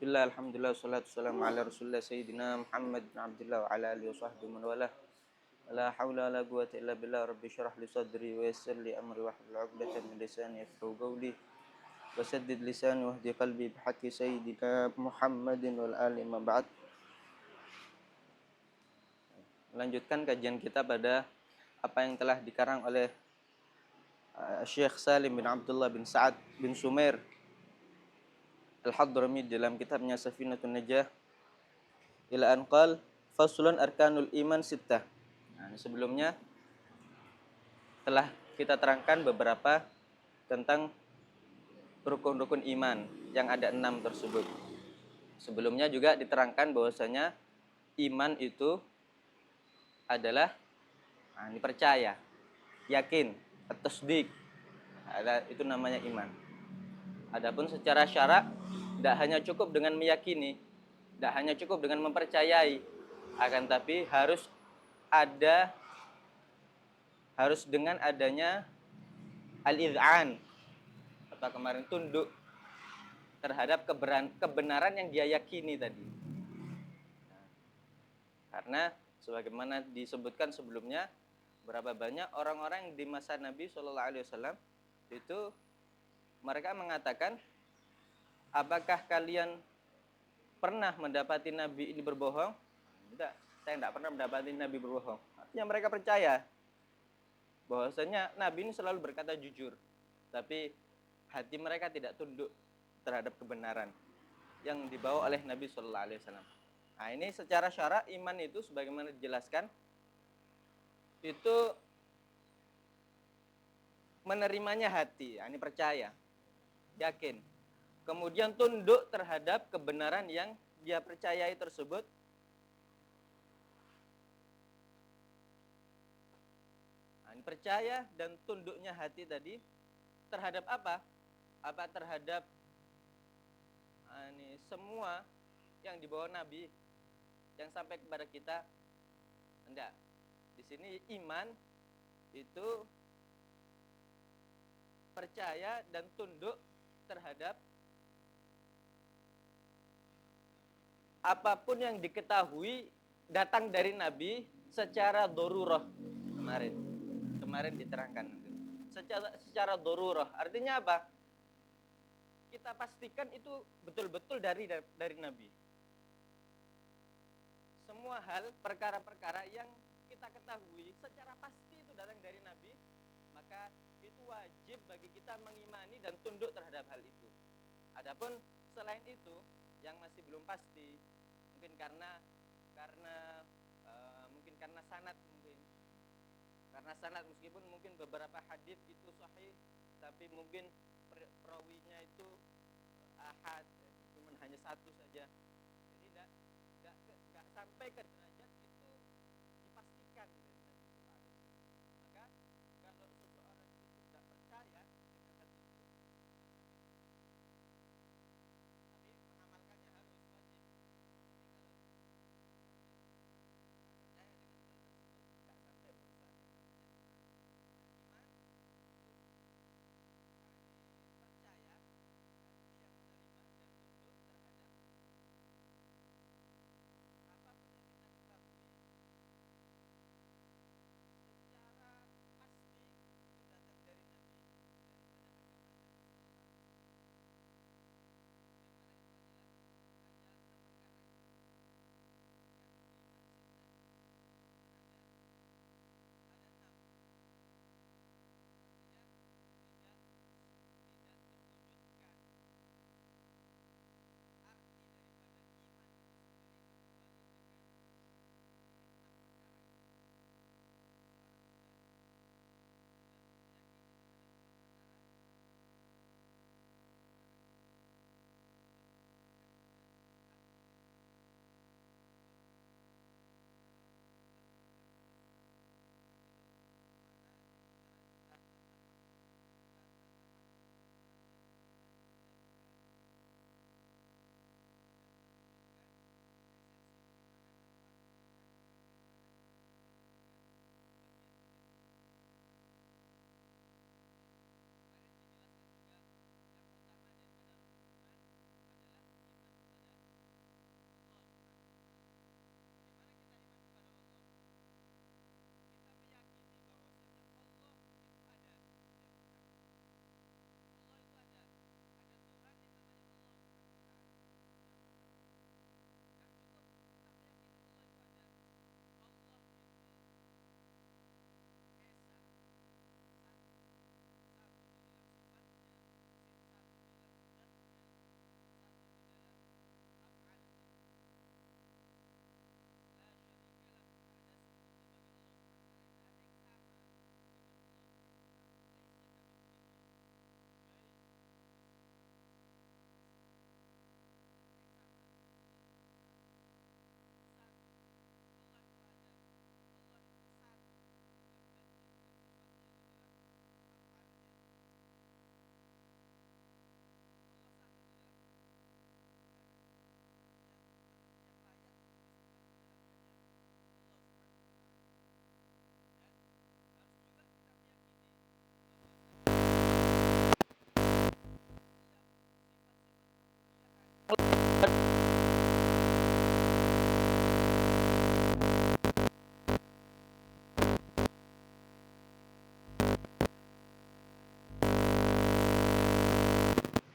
Bismillah, alhamdulillah, wassalatu wassalamu ala rasulillah sayyidina Muhammad bin Abdullah wa ala alihi wa sahbihi man walah. La hawla wa la quwwata illa billah, rabbi syrah li sadri wa yassir li amri wahlul 'uqdatam min lisani yafqahu qawli wa saddid lisani wahdi qalbi bihaqqi sayyidina Muhammadin wal ali ma ba'd. Melanjutkan kajian kita pada apa yang telah dikarang oleh Syekh Salim bin Abdullah bin Sa'ad bin Sumair Al-Hadrami dalam kitabnya Safinatun Najah ila an qal faslun arkanul iman sittah. Nah, sebelumnya telah kita terangkan beberapa tentang rukun-rukun iman yang ada 6 tersebut. Sebelumnya juga diterangkan bahwasanya iman itu adalah ini percaya, yakin, tasdik. Itu namanya iman. Adapun secara syarak tidak hanya cukup dengan meyakini, tidak hanya cukup dengan mempercayai, akan tapi harus dengan adanya al-id'an atau kemarin tunduk terhadap kebenaran yang dia yakini tadi. Nah, karena sebagaimana disebutkan sebelumnya, berapa banyak orang-orang di masa Nabi Shallallahu Alaihi Wasallam itu mereka mengatakan, apakah kalian pernah mendapati Nabi ini berbohong? Tidak, saya tidak pernah mendapati Nabi berbohong. Artinya mereka percaya bahwasanya Nabi ini selalu berkata jujur, tapi hati mereka tidak tunduk terhadap kebenaran yang dibawa oleh Nabi Shallallahu Alaihi Wasallam. Nah, ini secara syarak iman itu sebagaimana dijelaskan itu menerimanya hati, ini percaya, yakin, kemudian tunduk terhadap kebenaran yang dia percayai tersebut. Nah, ini percaya dan tunduknya hati tadi terhadap apa? Apa terhadap ini semua yang dibawa Nabi yang sampai kepada kita? Enggak. Di sini iman itu percaya dan tunduk terhadap apapun yang diketahui datang dari Nabi secara dorurah. Kemarin diterangkan secara dorurah. Artinya apa? Kita pastikan itu betul-betul dari Nabi. Semua hal, perkara-perkara yang kita ketahui secara pasti itu datang dari Nabi, maka itu wajib bagi kita mengimani dan tunduk terhadap hal itu. Adapun selain itu yang masih belum pasti, mungkin karena sanad, karena sanad meskipun mungkin beberapa hadis itu sahih, tapi mungkin perawinya itu ahad, cuma hanya satu saja. Jadi tidak sampai ke derajat itu dipastikan dari Nabi Sallallahu Alaihi Wasallam. Maka kalau seseorang itu tidak percaya dengan hal itu, tapi mengamalkannya harus wajib. Tapi kalau percaya dengan hal tersebut, tidak sampai merusak yang namanya iman. Percaya, hati yang menerima dan tunduk terhadap apapun yang kita ketahui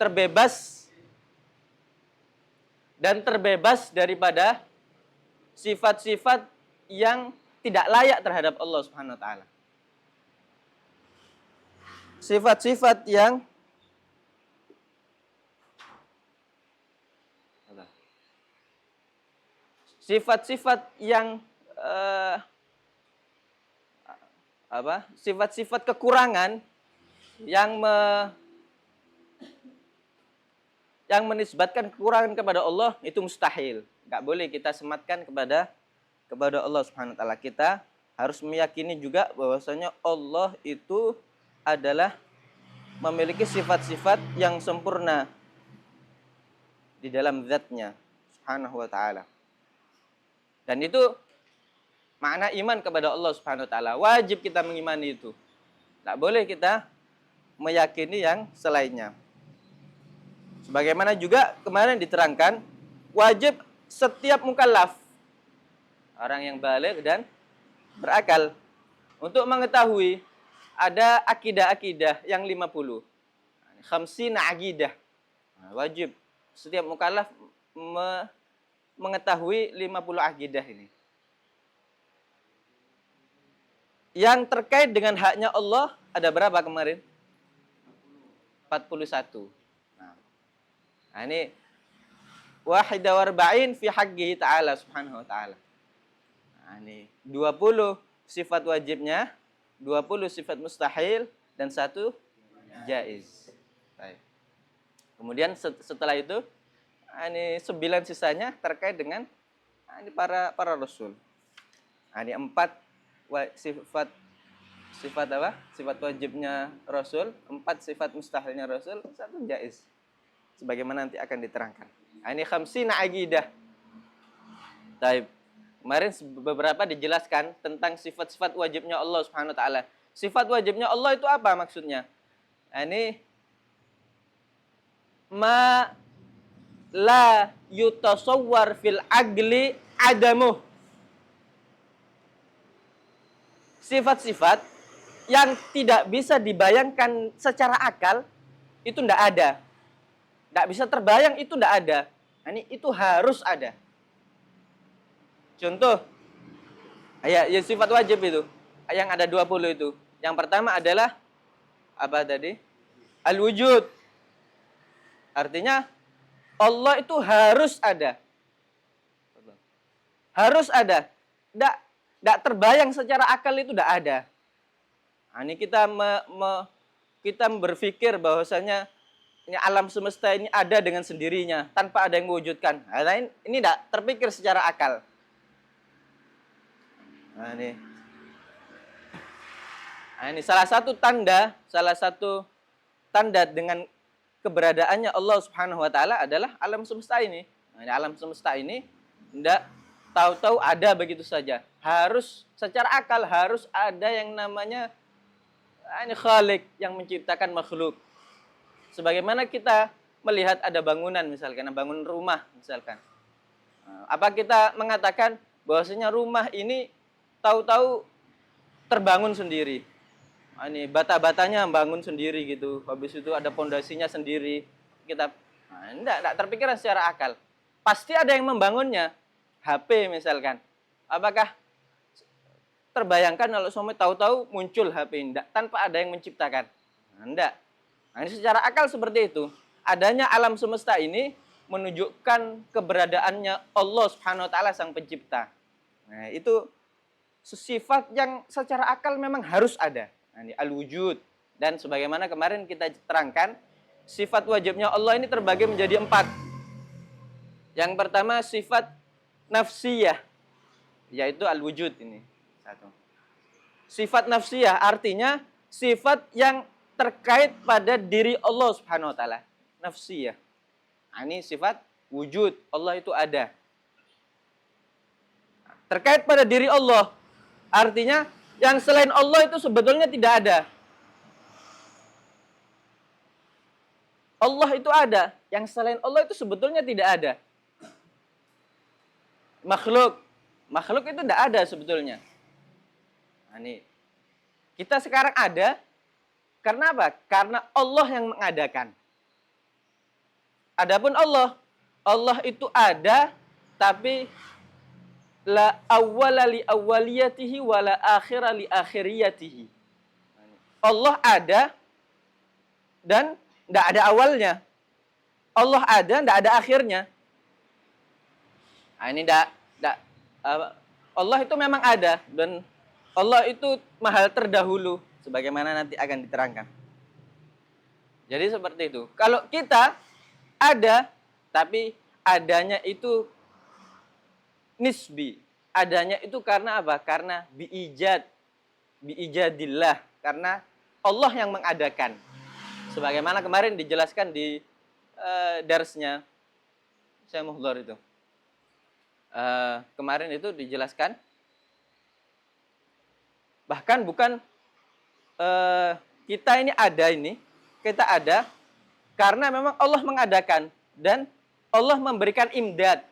terbebas daripada sifat-sifat yang tidak layak terhadap Allah Subhanahu wa taala. Sifat-sifat yang sifat-sifat kekurangan yang menisbatkan kekurangan kepada Allah itu mustahil. Nggak boleh kita sematkan kepada Allah Subhanahu wa taala. Kita harus meyakini juga bahwasanya Allah itu adalah memiliki sifat-sifat yang sempurna di dalam zat-Nya Subhanahu wa taala. Dan itu makna iman kepada Allah Subhanahu wa taala. Wajib kita mengimani itu. Tidak boleh kita meyakini yang selainnya. Sebagaimana juga kemarin diterangkan, wajib setiap mukallaf, orang yang baligh dan berakal, untuk mengetahui ada akidah-akidah yang 50. Khamsina aqidah. Wajib setiap mukallaf mengetahui 50 akidah ini. Yang terkait dengan haknya Allah ada berapa kemarin? 41. Nah, ini wahida warba'in fi haqqihi ta'ala subhanahu wa ta'ala. Nah, ini 20 sifat wajibnya, 20 sifat mustahil, dan 1 jaiz. Baik. Kemudian setelah itu, ini 9 sisanya terkait dengan ini para rasul. Nah, ini 4 sifat apa? Sifat wajibnya rasul, 4 sifat mustahilnya rasul, 1 jaiz. Sebagaimana nanti akan diterangkan. Nah, ini khamsina aqidah. Taib. Kemarin beberapa dijelaskan tentang sifat-sifat wajibnya Allah Subhanahu wa taala. Sifat wajibnya Allah itu apa maksudnya? Nah, ini ma la yutasawwar fil agli adamu. Sifat-sifat yang tidak bisa dibayangkan secara akal itu tidak ada. Tidak bisa terbayang itu tidak ada. Nah, ini itu harus ada. Contoh, ya sifat wajib itu. Yang ada 20 itu. Yang pertama adalah apa tadi? Al-wujud. Artinya Allah itu harus ada. Harus ada. Tidak terbayang secara akal itu tidak ada. Nah, ini kita berpikir bahwasanya ini alam semesta ini ada dengan sendirinya tanpa ada yang mewujudkan. Nah, ini tidak terpikir secara akal. Nah, ini salah satu tanda dengan keberadaannya Allah Subhanahu wa taala adalah alam semesta ini. Nah, alam semesta ini tidak tahu-tahu ada begitu saja. Harus secara akal harus ada yang namanya khalik yang menciptakan makhluk. Sebagaimana kita melihat ada bangunan misalkan, bangun rumah misalkan. Apa kita mengatakan bahwasanya rumah ini tahu-tahu terbangun sendiri? Ini bata-batanya bangun sendiri gitu. Habis itu ada pondasinya sendiri. Enggak terpikirkan secara akal. Pasti ada yang membangunnya. HP misalkan. Apakah terbayangkan kalau semua tahu-tahu muncul HP enggak tanpa ada yang menciptakan? Enggak. Nah, ini secara akal seperti itu. Adanya alam semesta ini menunjukkan keberadaannya Allah Subhanahu wa taala sang pencipta. Nah, itu sifat yang secara akal memang harus ada. Nah, ini al-wujud. Dan sebagaimana kemarin kita terangkan, sifat wajibnya Allah ini terbagi menjadi 4. Yang pertama sifat nafsiyah, yaitu al-wujud ini. 1. Sifat nafsiyah artinya sifat yang terkait pada diri Allah Subhanahu wa taala. Nafsiyah. Nah, ini sifat wujud. Allah itu ada. Terkait pada diri Allah. Artinya yang selain Allah itu sebetulnya tidak ada. Allah itu ada. Yang selain Allah itu sebetulnya tidak ada. Makhluk itu tidak ada sebetulnya. Nah, ini kita sekarang ada. Karena apa? Karena Allah yang mengadakan. Adapun Allah, Allah itu ada tapi la awwala li awwaliyatihi wa la akhira li akhiriyatihi. Allah ada dan tidak ada awalnya. Allah ada, tidak ada akhirnya. Nah, ini tidak. Allah itu memang ada dan Allah itu mahal terdahulu, sebagaimana nanti akan diterangkan. Jadi seperti itu. Kalau kita ada, tapi adanya itu nisbi. Adanya itu karena apa? Karena biijadillah. Karena Allah yang mengadakan. Sebagaimana kemarin dijelaskan di darsnya saya muhdhar itu. Kemarin itu dijelaskan. Bahkan bukan kita ini ada ini. Kita ada karena memang Allah mengadakan. Dan Allah memberikan imdad.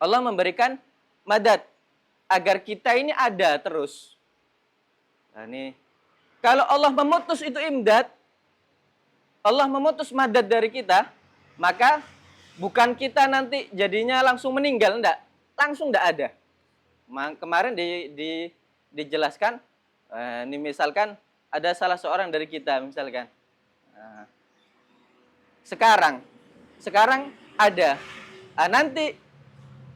Allah memberikan madad. Agar kita ini ada terus. Nah ini. Kalau Allah memutus itu imdad, Allah memutus madad dari kita, maka bukan kita nanti jadinya langsung meninggal, enggak. Langsung enggak ada. Kemarin dijelaskan, ini misalkan ada salah seorang dari kita, misalkan. Sekarang ada. Nanti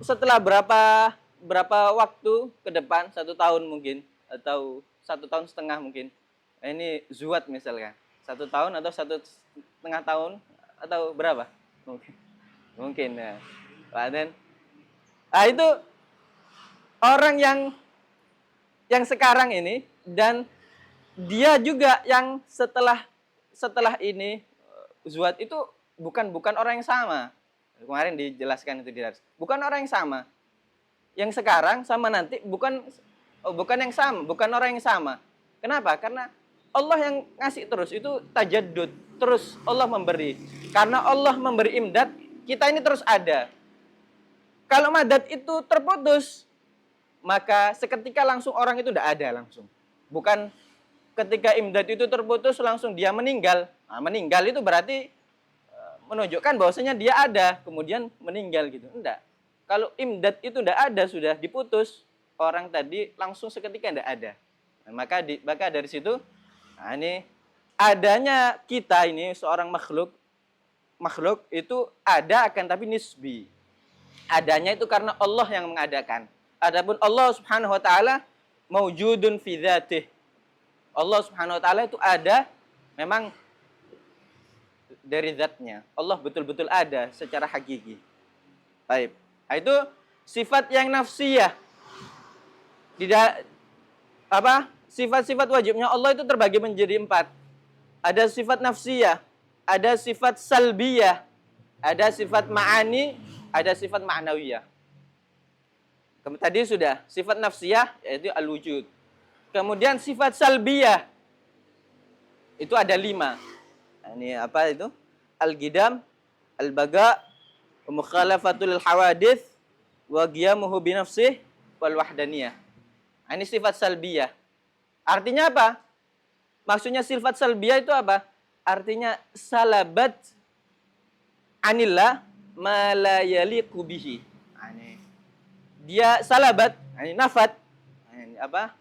setelah berapa waktu ke depan, 1 tahun mungkin, atau 1,5 tahun mungkin. Ini zuhud misalkan. 1 tahun atau 1,5 tahun atau berapa? Mungkin ya. Itu orang yang sekarang ini dan dia juga yang setelah ini zuhud itu bukan orang yang sama. Kemarin dijelaskan itu di dalam. Bukan orang yang sama. Yang sekarang sama nanti bukan yang sama, bukan orang yang sama. Kenapa? Karena Allah yang ngasih terus, itu tajaddud. Terus Allah memberi. Karena Allah memberi imdad, kita ini terus ada. Kalau madad itu terputus, maka seketika langsung orang itu tidak ada langsung. Bukan ketika imdad itu terputus, langsung dia meninggal. Nah, meninggal itu berarti menunjukkan bahwasanya dia ada, kemudian meninggal gitu. Enggak. Kalau imdad itu tidak ada, sudah diputus, orang tadi langsung seketika tidak ada. Nah, maka dari situ, nah ini adanya kita ini seorang makhluk itu ada akan tapi nisbi. Adanya itu karena Allah yang mengadakan. Adapun Allah Subhanahu wa taala maujudun fi dzatih. Allah Subhanahu wa taala itu ada memang dari zatnya. Allah betul-betul ada secara hakiki. Baik. Nah, itu sifat yang nafsiyah. Sifat-sifat wajibnya Allah itu terbagi menjadi 4. Ada sifat nafsiyah, ada sifat salbiyah, ada sifat ma'ani, ada sifat ma'nawiyah. Tadi sudah, sifat nafsiyah yaitu al-wujud. Kemudian sifat salbiyah itu ada 5. Ini apa itu? Al-qidam, al-baga, mukhalafatul hawadits, wa qiyamuhu bi nafsihi wal wahdaniyah. Ini sifat salbiyah. Artinya apa? Maksudnya sifat salbiyah itu apa? Artinya salabat anillah ma la yaliqu bihi. Dia salabat, ini nafat. Ini apa?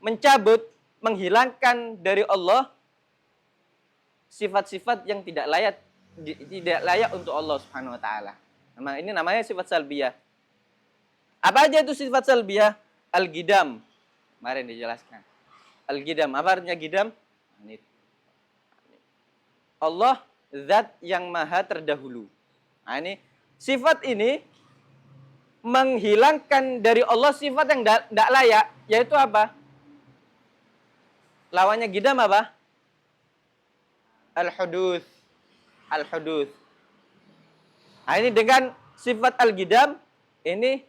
Mencabut, menghilangkan dari Allah sifat-sifat yang tidak layak untuk Allah Subhanahu wa taala. Ini namanya sifat salbiyah. Apa aja itu sifat salbiyah? Al-qidam. Kemarin dijelaskan. Al-qidam, apa artinya qidam? Allah zat yang maha terdahulu. Nah, ini sifat ini menghilangkan dari Allah sifat yang tidak layak, yaitu apa? Lawannya qidam apa? Al-huduts. Al-huduts. Nah, ini dengan sifat al-qidam ini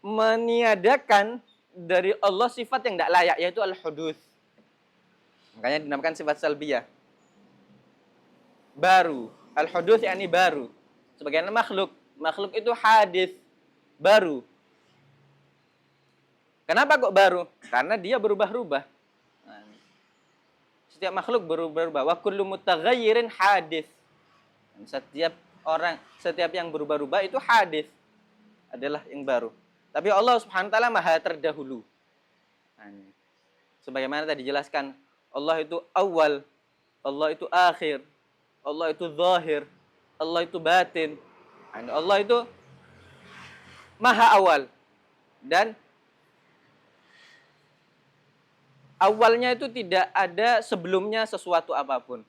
meniadakan dari Allah sifat yang tidak layak, yaitu al-huduts. Makanya dinamakan sifat salbiyah. Baru. Al-huduts yakni baru. Sebagaimana makhluk. Makhluk itu hadis. Baru. Kenapa kok baru? Karena dia berubah-ubah. Setiap makhluk berubah-ubah. Wa kullu mutaghayyirin hadis. Setiap yang berubah-ubah itu hadis adalah yang baru. Tapi Allah Subhanahu wa taala Maha terdahulu. Nah, sebagaimana tadi dijelaskan, Allah itu awal, Allah itu akhir, Allah itu zahir, Allah itu batin. Allah itu Maha awal dan awalnya itu tidak ada sebelumnya sesuatu apapun.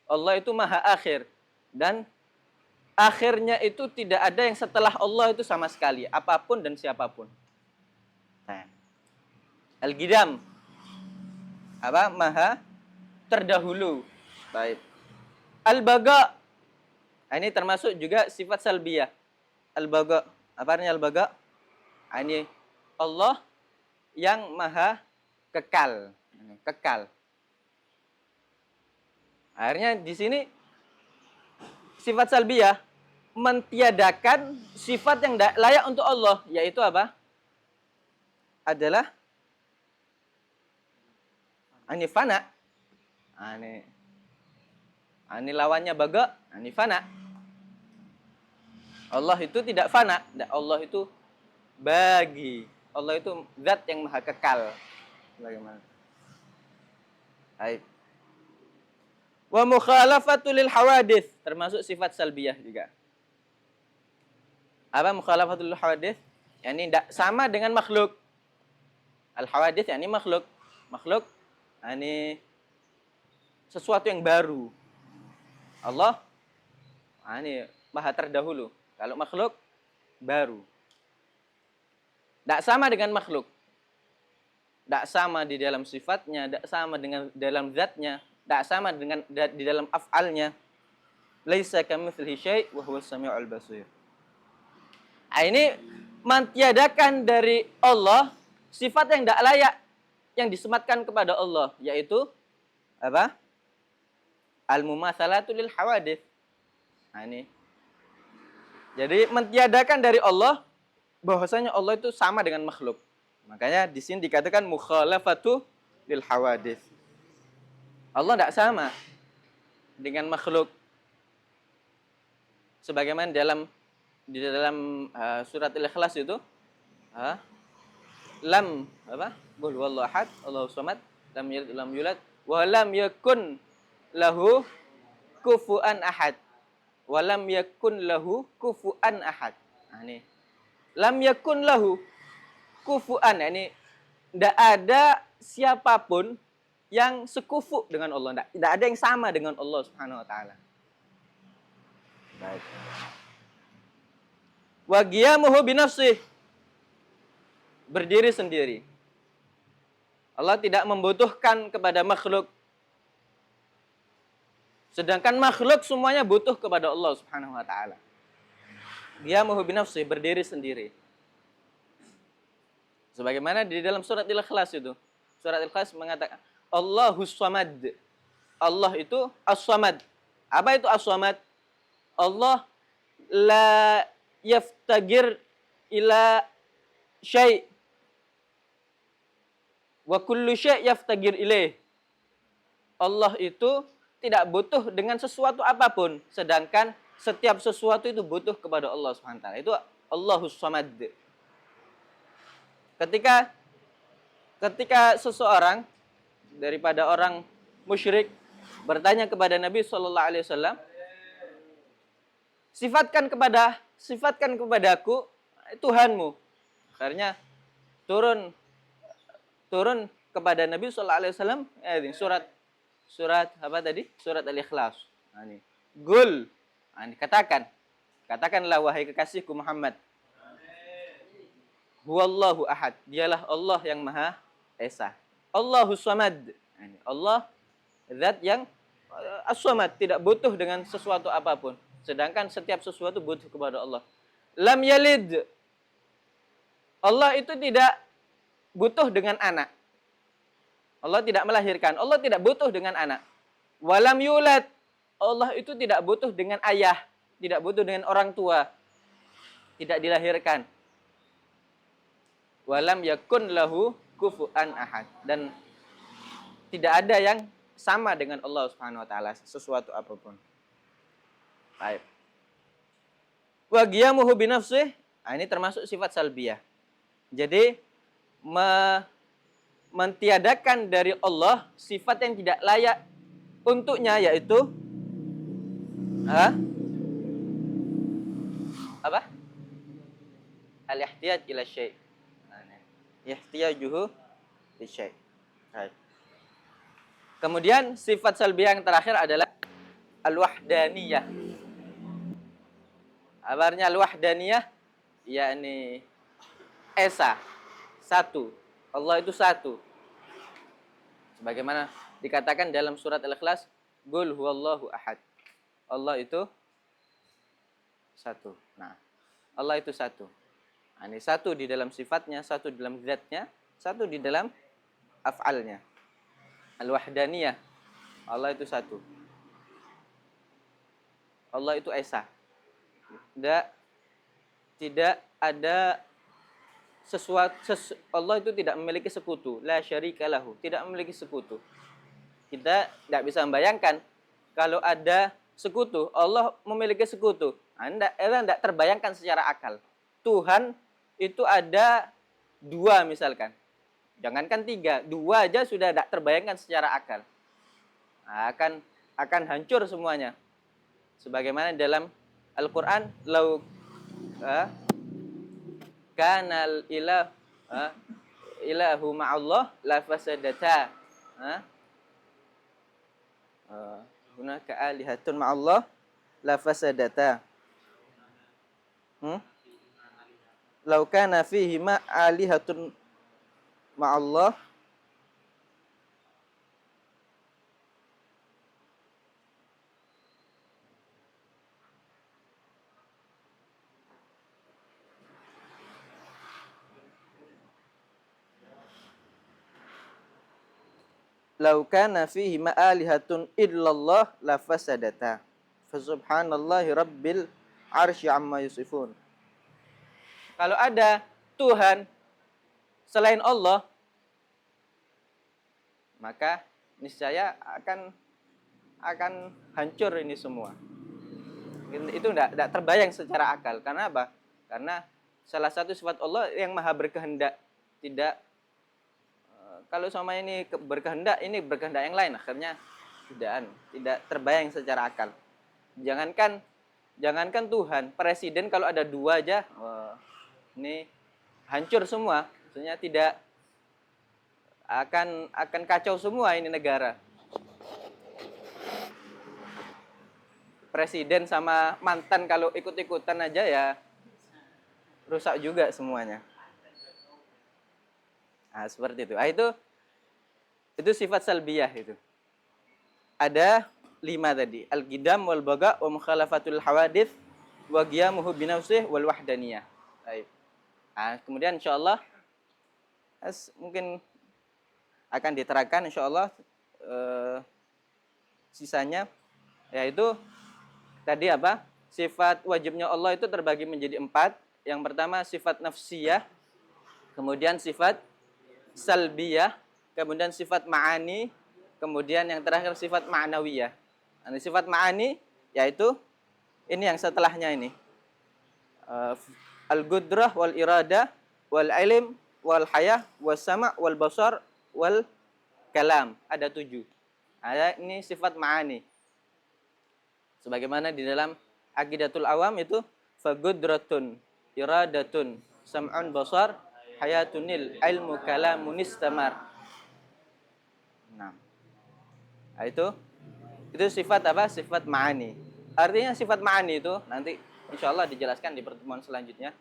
Allah itu Maha akhir dan akhirnya itu tidak ada yang setelah Allah itu sama sekali, apapun dan siapapun. Nah, Al-Qidam Maha terdahulu. Baik. Al-Baqa, ini termasuk juga sifat salbiyah. Al-Baqa, apa artinya Al-Baqa? Ini Allah yang Maha kekal. Kekal. Akhirnya di sini sifat salbiyah mentiadakan sifat yang layak untuk Allah, yaitu apa? Adalah fana. Ini lawannya baga, fana. Allah itu tidak fana, Allah itu bagi. Allah itu zat yang maha kekal. Bagaimana? Baik. Wa mukhalafatu lil hawadits, termasuk sifat salbiyah juga. Apa mukhalafatul hawadits? Yani tidak sama dengan makhluk. Al hawadits yani makhluk. Makhluk ini sesuatu yang baru. Allah ini maha terdahulu. Kalau makhluk baru. Tidak sama dengan makhluk. Tidak sama di dalam sifatnya, tidak sama dengan dalam zatnya, tidak sama dengan di dalam af'alnya. Laisa kamitslihi syai' wa huwas samiul basir. Ini mentiadakan dari Allah sifat yang tidak layak yang disematkan kepada Allah, yaitu apa? Al-mumatsalatu lil hawadits. Ini. Jadi mentiadakan dari Allah bahwasanya Allah itu sama dengan makhluk. Makanya di sini dikatakan mukhalafatu lil hawadits. Allah tidak sama dengan makhluk. Sebagaimana di dalam surat Al-Ikhlas itu lam qul huwallahu ahad, Allahus samad, lam yalid lam yulad wa lam yakun lahu kufuwan ahad. Wa lam yakun lahu kufuwan ahad. Ini lam yakun lahu kufuwan, ini tidak ada siapapun yang sekufu dengan Allah. Tidak ada yang sama dengan Allah Subhanahu wa taala. Baik. Wa qiyamuhu binafsih, berdiri sendiri. Allah tidak membutuhkan kepada makhluk. Sedangkan makhluk semuanya butuh kepada Allah Subhanahu wa taala. Qiyamuhu binafsih, berdiri sendiri. Sebagaimana di dalam surat Al-Ikhlas itu. Surat Al-Ikhlas mengatakan Allahus samad. Allah itu as-samad. Apa itu as-samad? Allah la yaftagir ila syai' wa kullu syai' yaftagir ilaih. Allah itu tidak butuh dengan sesuatu apapun, sedangkan setiap sesuatu itu butuh kepada Allah Subhanahu wa taala. Itu Allahus samad. Ketika seseorang daripada orang musyrik bertanya kepada Nabi sallallahu alaihi wasallam, sifatkan kepadaku Tuhanmu. Akhirnya turun kepada Nabi sallallahu alaihi wasallam surat apa tadi? Surat Al-Ikhlas. Ini. Qul. Katakanlah wahai kekasihku Muhammad. Huwallahu ahad. Dialah Allah yang Maha Esa. Allahus samad. Allah zat yang as-samad, tidak butuh dengan sesuatu apapun. Sedangkan setiap sesuatu butuh kepada Allah. Lam yalid. Allah itu tidak butuh dengan anak. Allah tidak melahirkan. Allah tidak butuh dengan anak. Walam yulad. Allah itu tidak butuh dengan ayah. Tidak butuh dengan orang tua. Tidak dilahirkan. Walam yakun lahu kufuwan ahad. Dan tidak ada yang sama dengan Allah Subhanahu wa taala sesuatu apapun. Baik. Wa qiyamuhu bi nafsihi, ini termasuk sifat salbiyah. Jadi mentiadakan dari Allah sifat yang tidak layak untuknya, yaitu apa? Al-ihtiyaj ila syai'. Ihtiyajuhu li syai'. Baik. Kemudian sifat salbiyah yang terakhir adalah al-wahdaniyah. Kabarnya al-wahdaniyah yakni esa, satu. Allah itu satu. Sebagaimana dikatakan dalam surat Al-Ikhlas, Qul huwallahu ahad. Allah itu satu. Nah, Allah itu satu. Nah, ini satu di dalam sifatnya, satu di dalam zatnya, satu di dalam af'alnya. Al-wahdaniyah. Allah itu satu. Allah itu esa. Tidak ada sesuatu, Allah itu tidak memiliki sekutu. La syarika lahu. Tidak memiliki sekutu. Kita tidak bisa membayangkan kalau ada sekutu, Allah memiliki sekutu. Anda tidak terbayangkan secara akal. Tuhan itu ada dua misalkan. Jangankan tiga, dua aja sudah tidak terbayangkan secara akal. Nah, akan hancur semuanya. Sebagaimana dalam Al-Quran, lau kanal ilahu ma'allah la fasadata. Hunaka alihatun ma'allah la fasadata. Lau kana fihi alihatun ma'allah lau kana fihi alihatun illallah la fasadata. Fa subhanallahi rabbil arsy amma yusifun. Kalau ada Tuhan selain Allah, maka niscaya akan hancur ini semua. Itu tidak terbayang secara akal. Karena apa? Karena salah satu sifat Allah yang maha berkehendak. Tidak, kalau sama ini berkehendak, ini berkehendak yang lain. Akhirnya tidak terbayang secara akal. Jangankan Tuhan, presiden kalau ada dua aja, ini hancur semua. Maksudnya tidak akan kacau semua ini negara. Presiden sama mantan kalau ikut-ikutan aja ya rusak juga semuanya. Nah, seperti itu. Itu sifat salbiyah itu. Ada 5 tadi. Al-qidam wal baga wa mukhalafatul hawadits wa qiyamuhu bi nafsihi wal wahdaniyah. Baik. Nah, kemudian insyaallah mungkin akan diterangkan insyaallah sisanya, yaitu tadi apa? Sifat wajibnya Allah itu terbagi menjadi 4. Yang pertama sifat nafsiyah, kemudian sifat salbiyah, kemudian sifat ma'ani, kemudian yang terakhir sifat ma'nawiyah. Nah, sifat ma'ani yaitu ini yang setelahnya ini. Al-qudrah wal irada wal ilm wal hayah was sama' wal basar wal kalam. Ada 7. Ada ini sifat ma'ani. Sebagaimana di dalam Aqidatul Awam itu faqudratun iradatun sam'un basar hayatunil ilmu kalamun istamar. Nah, itu sifat apa? Sifat ma'ani. Artinya sifat ma'ani itu nanti insyaallah dijelaskan di pertemuan selanjutnya.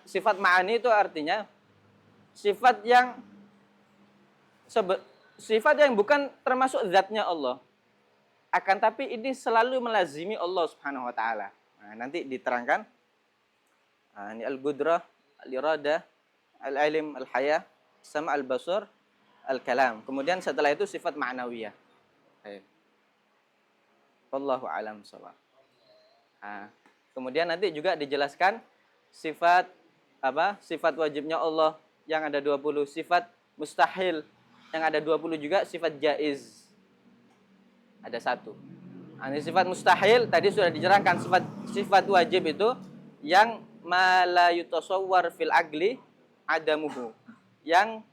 Sifat ma'ani itu artinya sifat yang bukan termasuk zatnya Allah. Akan tapi ini selalu melazimi Allah Subhanahu wa taala. Nah, nanti diterangkan. Ini al-qudrah, al-iradah, al-ilm, al-hayah, sama al-basar, al-kalam. Kemudian setelah itu sifat ma'nawiyah. Wallahu a'lam shawab. Kemudian nanti juga dijelaskan sifat apa? Sifat wajibnya Allah yang ada 20, sifat mustahil yang ada 20 juga, sifat jaiz ada 1. Ini sifat mustahil tadi sudah diterangkan, sifat wajib itu yang ma la yutasawwar fil agli adamuhu. Yang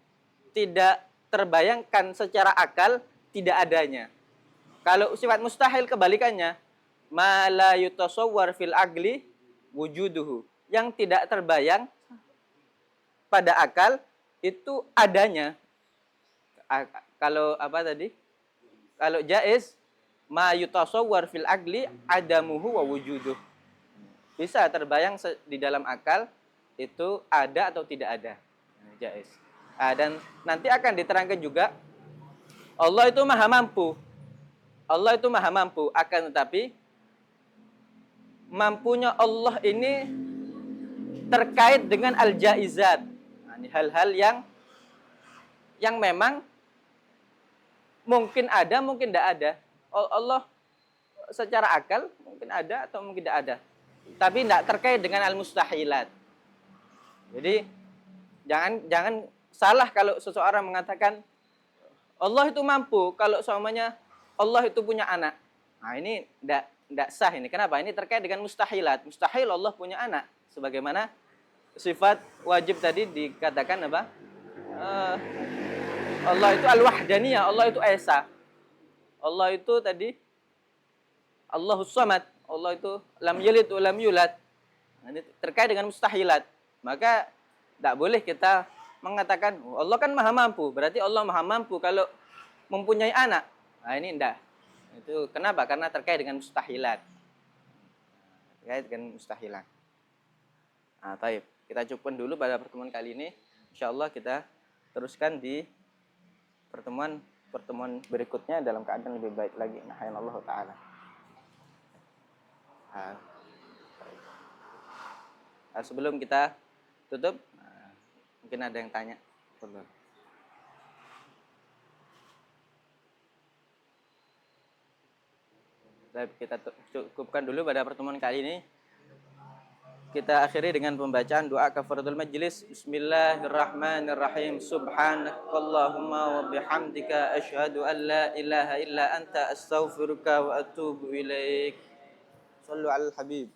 tidak terbayangkan secara akal tidak adanya. Kalau sifat mustahil kebalikannya, ma la yutasawwar fil agli wujuduhu. Yang tidak terbayang pada akal itu adanya. Kalau apa tadi? Kalau jaiz ma yutasawwar fil agli adamuhu wa wujuduh. Bisa terbayang di dalam akal itu ada atau tidak ada. Jaiz. Dan nanti akan diterangkan juga Allah itu maha mampu. Allah itu maha mampu, akan tetapi mampunya Allah ini terkait dengan al-jaizat. Hal-hal yang memang mungkin ada, mungkin tidak ada. Allah secara akal mungkin ada atau mungkin tidak ada. Tapi tidak terkait dengan al-mustahilat. Jadi jangan salah kalau seseorang mengatakan Allah itu mampu kalau semuanya Allah itu punya anak. Nah, ini tidak sah ini. Kenapa? Ini terkait dengan mustahilat. Mustahil Allah punya anak. Sebagaimana sifat wajib tadi dikatakan apa? Allah itu al-wahdaniyah, Allah itu esa. Allah itu tadi Allahus samad, Allah itu lam yalid wa lam yulad. Nah, ini terkait dengan mustahilat. Maka tidak boleh kita mengatakan Allah kan maha mampu, berarti Allah maha mampu kalau mempunyai anak. Nah, ini enggak. Itu kenapa? Karena terkait dengan mustahilat. Terkait dengan mustahilat. Nah, taib. Kita cukupkan dulu pada pertemuan kali ini. Insyaallah kita teruskan di pertemuan berikutnya dalam keadaan lebih baik lagi. Nahyallahu taala. Sebelum kita tutup, mungkin ada yang tanya. Kita cukupkan dulu pada pertemuan kali ini. Kita akhiri dengan pembacaan doa kafaratul majlis. Bismillahirrahmanirrahim. Subhanakallahumma wa bihamdika asyhadu an la ilaha illa anta astaghfiruka wa atubu ilaik. Shallu 'alal habib.